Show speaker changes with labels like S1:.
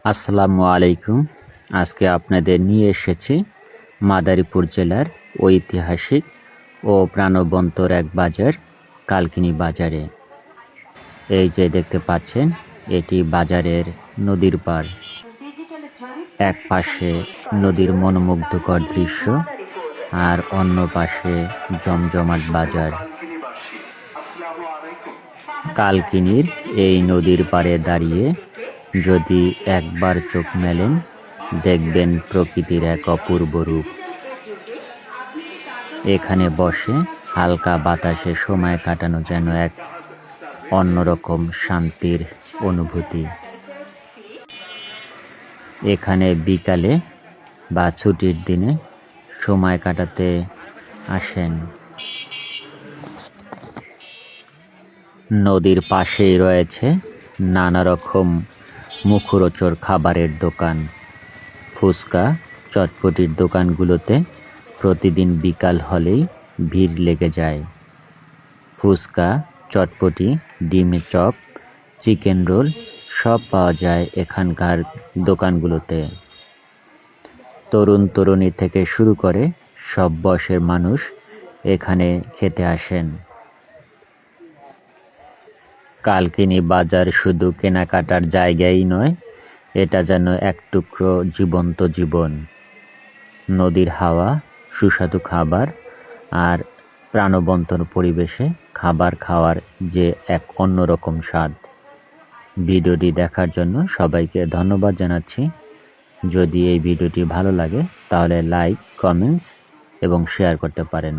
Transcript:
S1: আসসালামু আলাইকুম। আজকে আপনাদের নিয়ে এসেছি মাদারীপুর জেলার ঐতিহাসিক ও প্রাণবন্তর এক বাজার, কালকিনি বাজারে। এই যে দেখতে পাচ্ছেন, এটি বাজারের নদীর পার। এক পাশে নদীর মনোমুগ্ধকর দৃশ্য, আর অন্য পাশে জমজমাট বাজার। কালকিনির এই নদীর পাড়ে দাঁড়িয়ে যদি একবার চোখ মেলেন, দেখবেন প্রকৃতির এক অপূর্ব রূপ। এখানে বসে হালকা বাতাসে সময় কাটানো যেন এক অন্যরকম শান্তির অনুভূতি। এখানে বিকালে বা ছুটির দিনে সময় কাটাতে আসেন। নদীর পাশেই রয়েছে নানা রকম মুখরোচক খাবারের দোকান। ফুচকা, চটপটির দোকানগুলোতে প্রতিদিন বিকাল হলেই ভিড় লেগে যায়। ফুচকা, চটপটি, ডিমের চপ, চিকেন রোল সব পাওয়া যায় এখানকার দোকানগুলোতে। তরুণ তরুণী থেকে শুরু করে সব বয়সের মানুষ এখানে খেতে আসেন। কালকিনি বাজার শুধু কেনাকাটার জায়গাই নয়, এটা যেন এক টুকরো জীবন্ত জীবন। নদীর হাওয়া, সুস্বাদু খাবার আর প্রাণবন্তর পরিবেশে খাবার খাওয়ার যে এক অন্যরকম স্বাদ। ভিডিওটি দেখার জন্য সবাইকে ধন্যবাদ জানাচ্ছি। যদি এই ভিডিওটি ভালো লাগে তাহলে লাইক, কমেন্টস এবং শেয়ার করতে পারেন।